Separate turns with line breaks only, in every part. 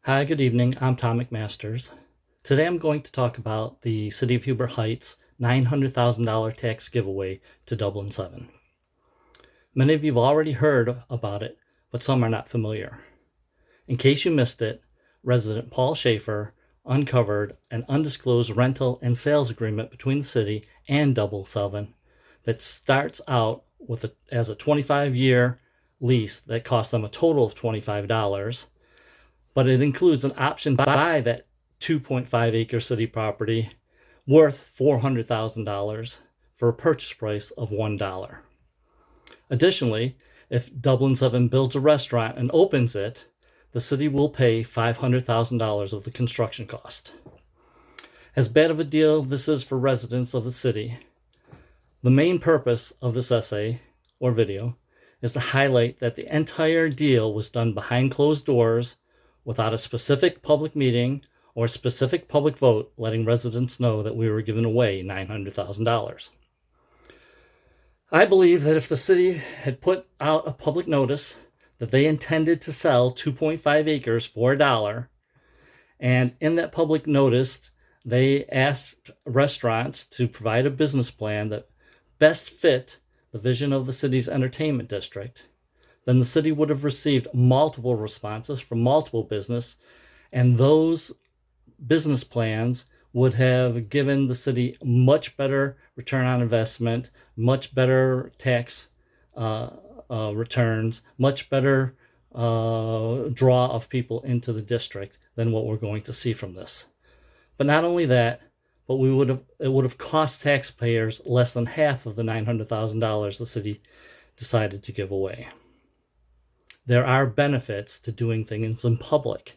Hi, good evening. I'm Tom McMasters. Today I'm going to talk about the City of Huber Heights $900,000 tax giveaway to Dublin 7. Many of you have already heard about it, but some are not familiar. In case you missed it, resident Paul Scheaffer uncovered an undisclosed rental and sales agreement between the city and Dublin 7 that starts out as a 25-year lease that costs them a total of $25. But it includes an option to buy that 2.5 acre city property worth $400,000 for a purchase price of $1. Additionally, if Dublin 7 builds a restaurant and opens it, the city will pay $500,000 of the construction cost. As bad of a deal this is for residents of the city, the main purpose of this essay or video is to highlight that the entire deal was done behind closed doors without a specific public meeting or a specific public vote letting residents know that we were giving away $900,000. I believe that if the city had put out a public notice that they intended to sell 2.5 acres for $1, and in that public notice they asked restaurants to provide a business plan that best fit the vision of the city's entertainment district, then the city would have received multiple responses from multiple business, and those business plans would have given the city much better return on investment, much better tax returns, much better draw of people into the district than what we're going to see from this. But not only that, but it would have cost taxpayers less than half of the $900,000 the city decided to give away. There are benefits to doing things in public,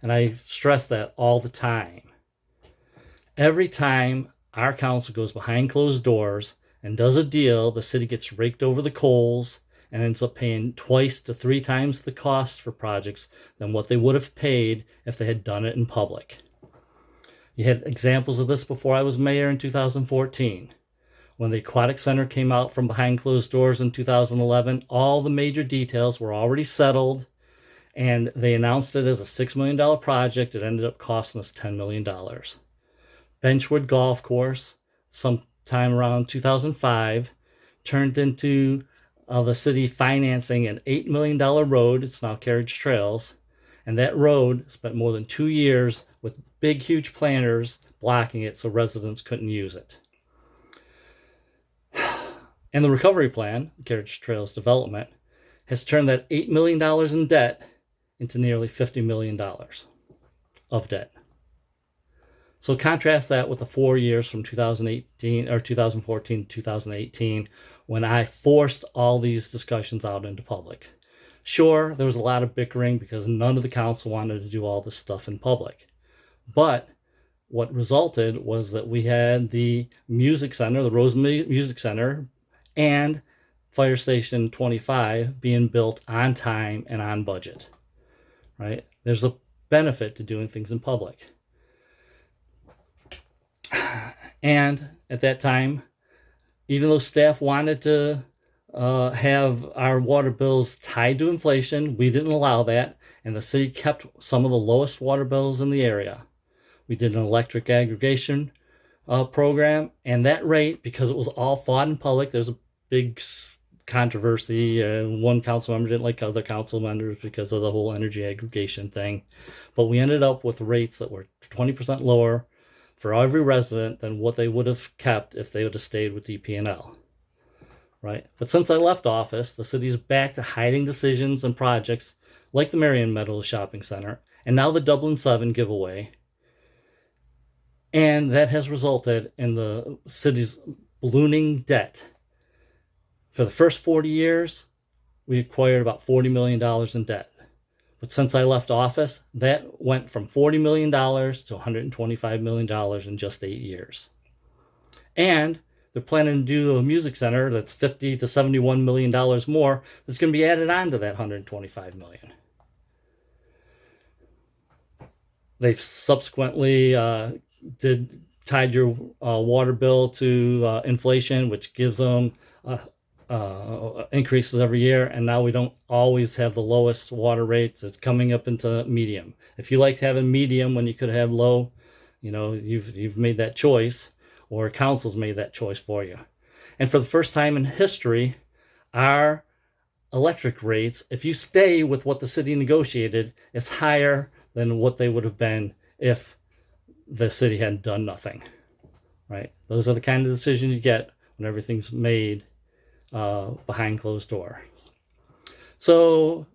and I stress that all the time. Every time our council goes behind closed doors and does a deal, the city gets raked over the coals and ends up paying twice to 3 times the cost for projects than what they would have paid if they had done it in public. You had examples of this before I was mayor in 2014. When the Aquatic Center came out from behind closed doors in 2011, all the major details were already settled, and they announced it as a $6 million project. It ended up costing us $10 million. Benchwood Golf Course, sometime around 2005, turned into the city financing an $8 million road. It's now Carriage Trails. And that road spent more than 2 years with big, huge planters blocking it so residents couldn't use it. And the recovery plan, Carriage Trails Development, has turned that $8 million in debt into nearly $50 million of debt. So contrast that with the 4 years from 2014 to 2018, when I forced all these discussions out into public. Sure, there was a lot of bickering because none of the council wanted to do all this stuff in public. But what resulted was that we had the music center, the Rose Music Center, and Fire Station 25 being built on time and on budget, right? There's a benefit to doing things in public. And at that time, even though staff wanted to have our water bills tied to inflation, we didn't allow that, and the city kept some of the lowest water bills in the area. We did an electric aggregation program, and that rate, because it was all fought in public, there's a big controversy. One council member didn't like other council members because of the whole energy aggregation thing. But we ended up with rates that were 20% lower for every resident than what they would have kept if they would have stayed with DP&L. Right? But since I left office, the city's back to hiding decisions and projects like the Marion Meadows Shopping Center and now the Dublin 7 giveaway. And that has resulted in the city's ballooning debt. For the first 40 years, we acquired about $40 million in debt. But since I left office, that went from $40 million to $125 million in just 8 years. And they're planning to do a music center that's $50 to $71 million more that's going to be added on to that $125 million. They've subsequently tied your water bill to inflation, which gives them increases every year, and now we don't always have the lowest water rates. It's coming up into medium. If you like having medium when you could have low, you've made that choice, or council's made that choice for you. And for the first time in history, our electric rates, if you stay with what the city negotiated, is higher than what they would have been if the city had done nothing. Right? Those are the kind of decisions you get when everything's made behind closed door. So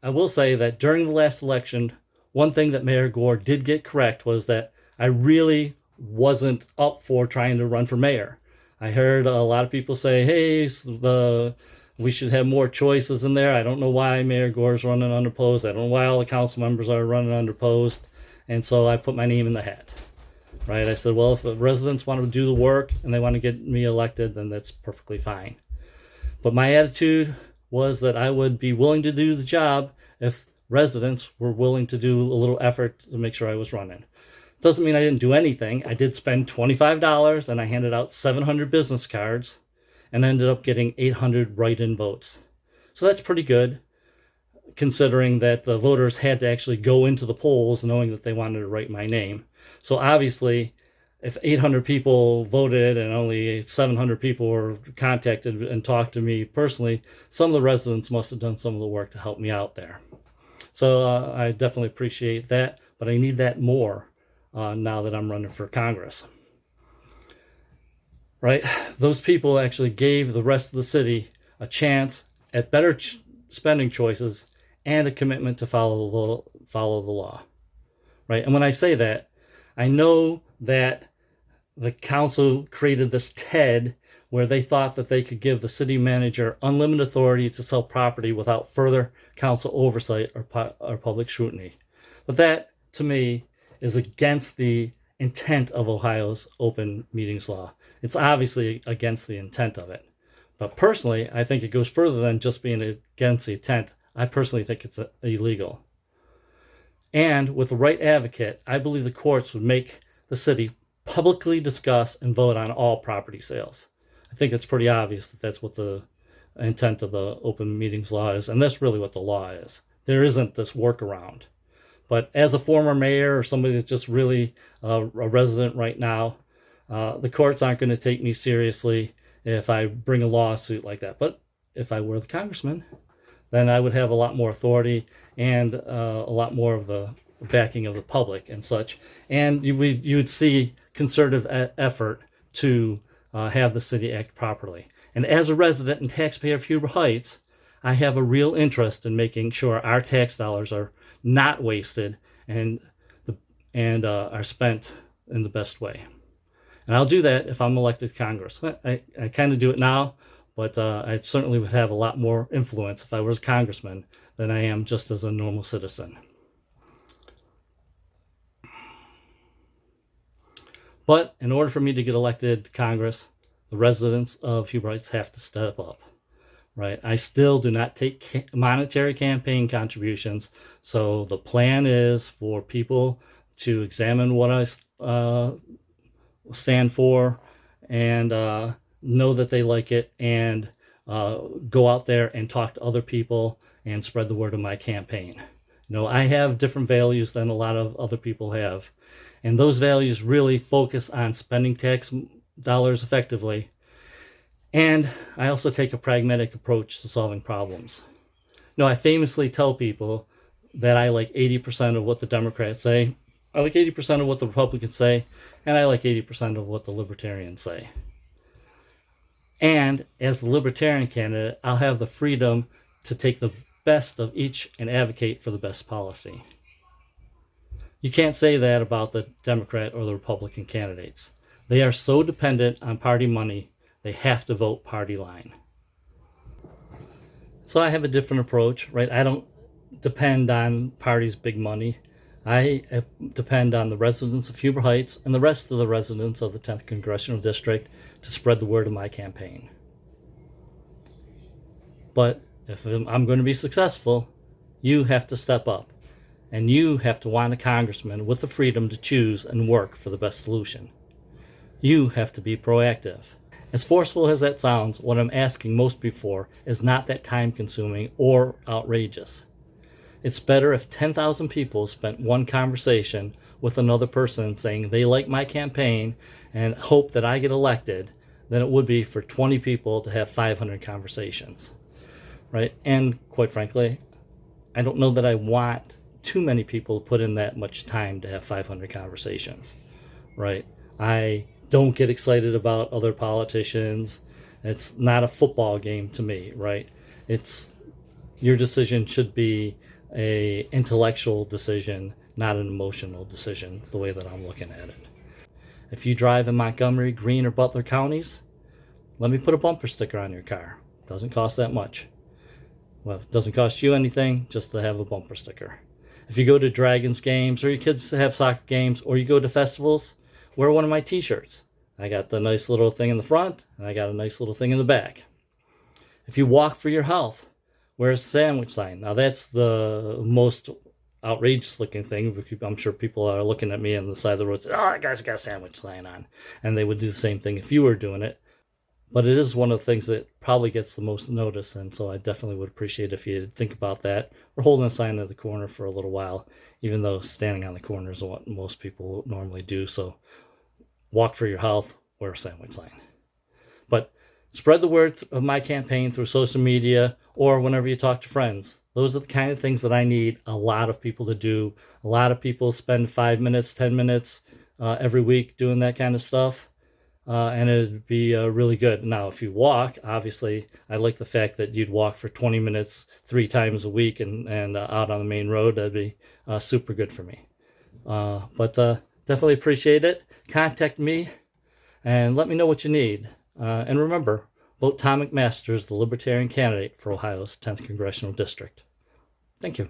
I will say that during the last election, one thing that Mayor Gore did get correct was that I really wasn't up for trying to run for mayor. I heard a lot of people say, hey, we should have more choices in there. I don't know why Mayor Gore's running unopposed. I don't know why all the council members are running unopposed. And so I put my name in the hat. Right? I said, well, if the residents want to do the work and they want to get me elected, then that's perfectly fine. But my attitude was that I would be willing to do the job if residents were willing to do a little effort to make sure I was running. Doesn't mean I didn't do anything. I did spend $25 and I handed out 700 business cards and ended up getting 800 write-in votes. So that's pretty good, considering that the voters had to actually go into the polls knowing that they wanted to write my name. So obviously, if 800 people voted and only 700 people were contacted and talked to me personally, some of the residents must have done some of the work to help me out there. So I definitely appreciate that, but I need that more now that I'm running for Congress. Right? Those people actually gave the rest of the city a chance at better spending choices and a commitment to follow the law. Right? And when I say that, I know that the council created this TED where they thought that they could give the city manager unlimited authority to sell property without further council oversight or public scrutiny. But that, to me, is against the intent of Ohio's open meetings law. It's obviously against the intent of it. But personally, I think it goes further than just being against the intent. I personally think it's illegal. And with the right advocate, I believe the courts would make the city publicly discuss and vote on all property sales. I think it's pretty obvious that that's what the intent of the open meetings law is, and that's really what the law is. There isn't this workaround. But as a former mayor or somebody that's just really a resident right now, the courts aren't going to take me seriously if I bring a lawsuit like that. But if I were the congressman, then I would have a lot more authority and a lot more of the backing of the public and such. And you would see concerted effort to have the city act properly. And as a resident and taxpayer of Huber Heights, I have a real interest in making sure our tax dollars are not wasted and are spent in the best way. And I'll do that if I'm elected to Congress. I kind of do it now, but I certainly would have a lot more influence if I was a congressman than I am just as a normal citizen. But in order for me to get elected to Congress, the residents of Huber Heights have to step up. Right? I still do not take monetary campaign contributions. So the plan is for people to examine what I stand for and know that they like it and go out there and talk to other people and spread the word of my campaign. I have different values than a lot of other people have. And those values really focus on spending tax dollars effectively. And I also take a pragmatic approach to solving problems. I famously tell people that I like 80% of what the Democrats say, I like 80% of what the Republicans say, and I like 80% of what the Libertarians say. And as the Libertarian candidate, I'll have the freedom to take the best of each and advocate for the best policy. You can't say that about the Democrat or the Republican candidates. They are so dependent on party money, they have to vote party line. So I have a different approach, right? I don't depend on parties' big money. I depend on the residents of Huber Heights and the rest of the residents of the 10th Congressional District to spread the word of my campaign. But if I'm going to be successful, you have to step up. And you have to want a congressman with the freedom to choose and work for the best solution. You have to be proactive. As forceful as that sounds, what I'm asking most people for is not that time-consuming or outrageous. It's better if 10,000 people spent one conversation with another person saying they like my campaign and hope that I get elected than it would be for 20 people to have 500 conversations, right? And quite frankly, I don't know that I want too many people to put in that much time to have 500 conversations, right? I don't get excited about other politicians. It's not a football game to me, right? It's your decision should be a intellectual decision, not an emotional decision, the way that I'm looking at it. If you drive in Montgomery, Greene, or Butler counties, let me put a bumper sticker on your car. Doesn't cost that much. Well, it doesn't cost you anything just to have a bumper sticker. If you go to Dragons games, or your kids have soccer games, or you go to festivals, wear one of my t-shirts. I got the nice little thing in the front, and I got a nice little thing in the back. If you walk for your health, wear a sandwich sign. Now that's the most outrageous looking thing. I'm sure people are looking at me on the side of the road and say, oh, that guy's got a sandwich sign on. And they would do the same thing if you were doing it. But it is one of the things that probably gets the most notice, and so I definitely would appreciate if you think about that, or holding a sign at the corner for a little while, even though standing on the corner is what most people normally do. So walk for your health, wear a sandwich sign. But spread the word of my campaign through social media or whenever you talk to friends. Those are the kind of things that I need a lot of people to do. A lot of people spend 5 minutes, 10 minutes every week doing that kind of stuff. And it'd be really good. Now, if you walk, obviously, I like the fact that you'd walk for 20 minutes 3 times a week and out on the main road. That'd be super good for me. But definitely appreciate it. Contact me and let me know what you need. And remember, vote Tom McMasters, the Libertarian candidate for Ohio's 10th Congressional District. Thank you.